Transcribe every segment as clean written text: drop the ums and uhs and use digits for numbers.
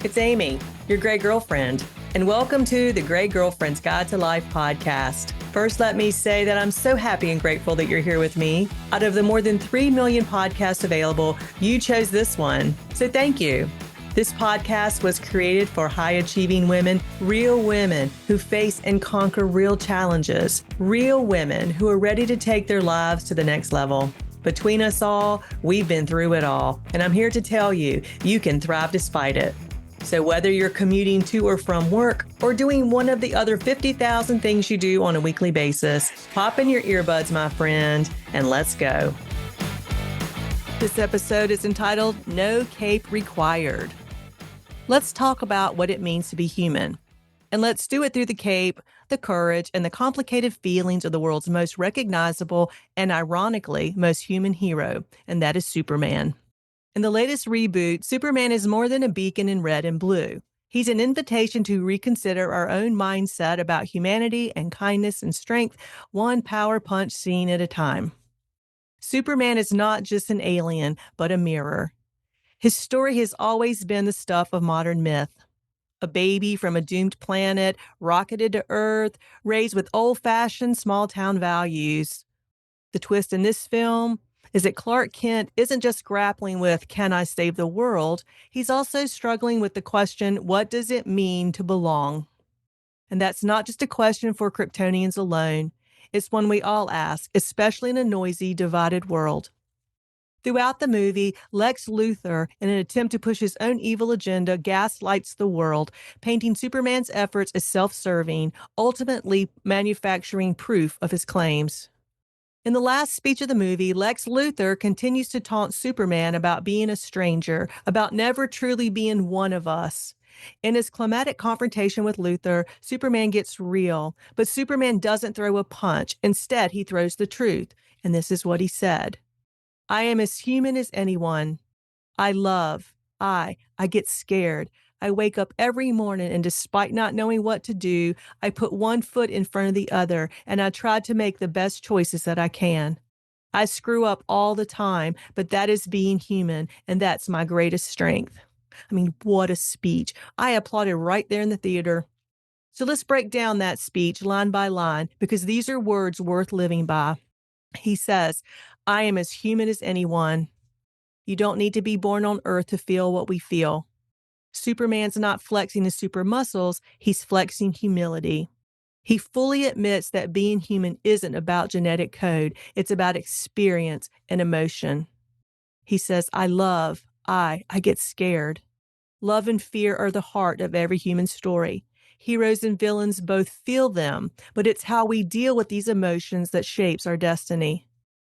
It's Amy, your Gray Girlfriend, and welcome to the Gray Girlfriend's Guide to Life podcast. First, let me say that I'm so happy and grateful that you're here with me. Out of the more than 3 million podcasts available, you chose this one, so thank you. This podcast was created for high-achieving women, real women who face and conquer real challenges, real women who are ready to take their lives to the next level. Between us all, we've been through it all, and I'm here to tell you, you can thrive despite it. So whether you're commuting to or from work or doing one of the other 50,000 things you do on a weekly basis, pop in your earbuds, my friend, and let's go. This episode is entitled No Cape Required. Let's talk about what it means to be human. And let's do it through the cape, the courage, and the complicated feelings of the world's most recognizable and ironically most human hero, and that is Superman. In the latest reboot, Superman is more than a beacon in red and blue. He's an invitation to reconsider our own mindset about humanity and kindness and strength, one power punch scene at a time. Superman is not just an alien, but a mirror. His story has always been the stuff of modern myth. A baby from a doomed planet, rocketed to Earth, raised with old-fashioned small-town values. The twist in this film is that Clark Kent isn't just grappling with, can I save the world? He's also struggling with the question, what does it mean to belong? And that's not just a question for Kryptonians alone. It's one we all ask, especially in a noisy, divided world. Throughout the movie, Lex Luthor, in an attempt to push his own evil agenda, gaslights the world, painting Superman's efforts as self-serving, ultimately manufacturing proof of his claims. In the last speech of the movie, Lex Luthor continues to taunt Superman about being a stranger, about never truly being one of us. In his climatic confrontation with Luthor, Superman gets real, but Superman doesn't throw a punch. Instead, he throws the truth, and this is what he said. I am as human as anyone. I love. I get scared. I wake up every morning and despite not knowing what to do, I put one foot in front of the other and I try to make the best choices that I can. I screw up all the time, but that is being human and that's my greatest strength. I mean, what a speech. I applauded right there in the theater. So let's break down that speech line by line because these are words worth living by. He says, I am as human as anyone. You don't need to be born on Earth to feel what we feel. Superman's not flexing his super muscles, he's flexing humility. He fully admits that being human isn't about genetic code, it's about experience and emotion. He says, I love, I get scared. Love and fear are the heart of every human story. Heroes and villains both feel them, but it's how we deal with these emotions that shapes our destiny.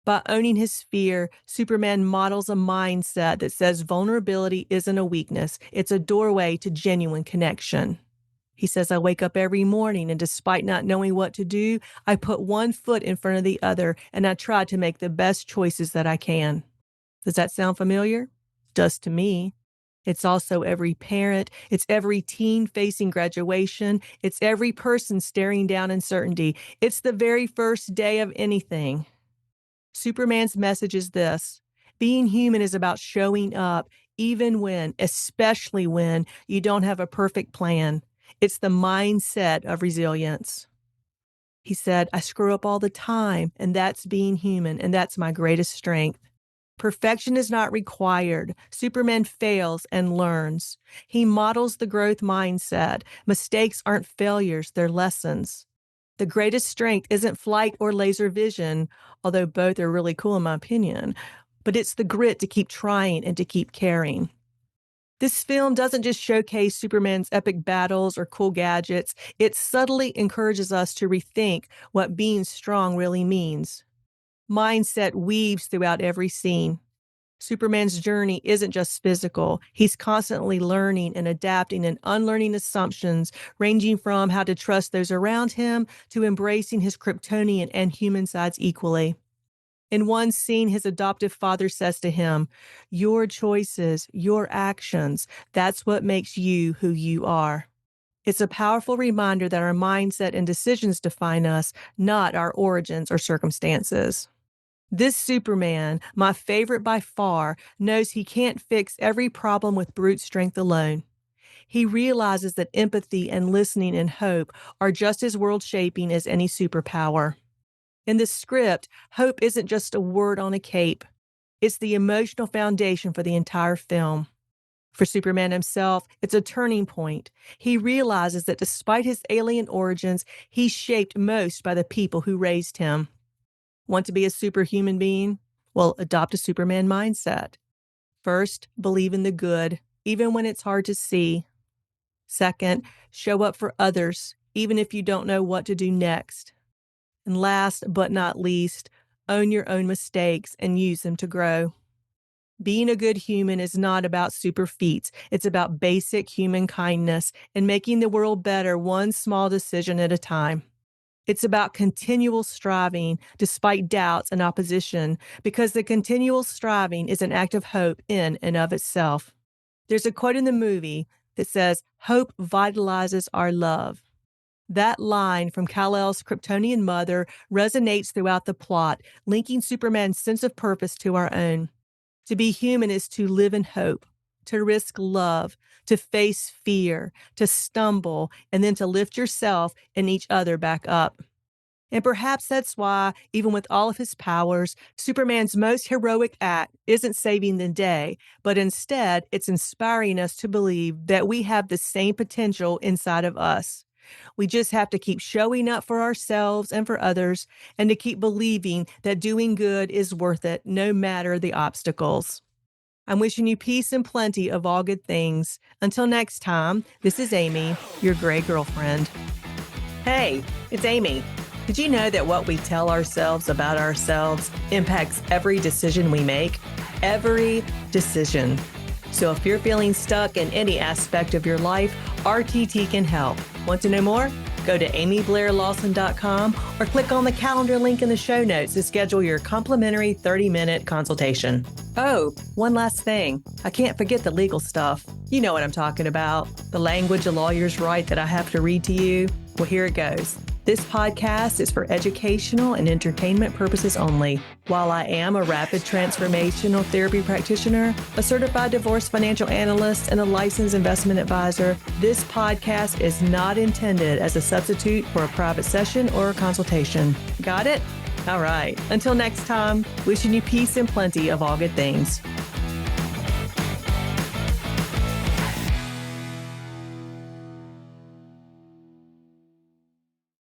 By owning his fear, Superman models a mindset that says vulnerability isn't a weakness, it's a doorway to genuine connection. He says, I wake up every morning and despite not knowing what to do, I put one foot in front of the other and I try to make the best choices that I can. Does that sound familiar? It does to me. It's also every parent, it's every teen facing graduation, it's every person staring down uncertainty. It's the very first day of anything. Superman's message is this. Being human is about showing up, even when, especially when, you don't have a perfect plan. It's the mindset of resilience. He said, I screw up all the time, and that's being human, and that's my greatest strength. Perfection is not required. Superman fails and learns. He models the growth mindset. Mistakes aren't failures, they're lessons. The greatest strength isn't flight or laser vision, although both are really cool in my opinion, but it's the grit to keep trying and to keep caring. This film doesn't just showcase Superman's epic battles or cool gadgets, it subtly encourages us to rethink what being strong really means. Mindset weaves throughout every scene. Superman's journey isn't just physical. He's constantly learning and adapting and unlearning assumptions, ranging from how to trust those around him to embracing his Kryptonian and human sides equally. In one scene, his adoptive father says to him, your choices, your actions, that's what makes you who you are. It's a powerful reminder that our mindset and decisions define us, not our origins or circumstances. This Superman, my favorite by far, knows he can't fix every problem with brute strength alone. he realizes that empathy and listening and hope are just as world-shaping as any superpower. In this script, hope isn't just a word on a cape. It's the emotional foundation for the entire film. For Superman himself, it's a turning point. He realizes that despite his alien origins, he's shaped most by the people who raised him. Want to be a superhuman being? Well, adopt a Superman mindset. First, believe in the good, even when it's hard to see. Second, show up for others, even if you don't know what to do next. And last but not least, own your own mistakes and use them to grow. Being a good human is not about super feats. It's about basic human kindness and making the world better one small decision at a time. It's about continual striving despite doubts and opposition, because the continual striving is an act of hope in and of itself. There's a quote in the movie that says, "Hope vitalizes our love." That line from Kal-El's Kryptonian mother resonates throughout the plot, linking Superman's sense of purpose to our own. To be human is to live in hope, to risk love, to face fear, to stumble, and then to lift yourself and each other back up. And perhaps that's why, even with all of his powers, Superman's most heroic act isn't saving the day, but instead it's inspiring us to believe that we have the same potential inside of us. We just have to keep showing up for ourselves and for others, and to keep believing that doing good is worth it, no matter the obstacles. I'm wishing you peace and plenty of all good things. Until next time, this is Amy, your gray girlfriend. Hey, it's Amy. Did you know that what we tell ourselves about ourselves impacts every decision we make? Every decision. So if you're feeling stuck in any aspect of your life, RTT can help. Want to know more? Go to amyblairlawson.com or click on the calendar link in the show notes to schedule your complimentary 30-minute consultation. Oh, one last thing. I can't forget the legal stuff. You know what I'm talking about. The language a lawyers write that I have to read to you. Well, here it goes. This podcast is for educational and entertainment purposes only. While I am a rapid transformational therapy practitioner, a certified divorce financial analyst, and a licensed investment advisor, this podcast is not intended as a substitute for a private session or a consultation. Got it? All right. Until next time, wishing you peace and plenty of all good things.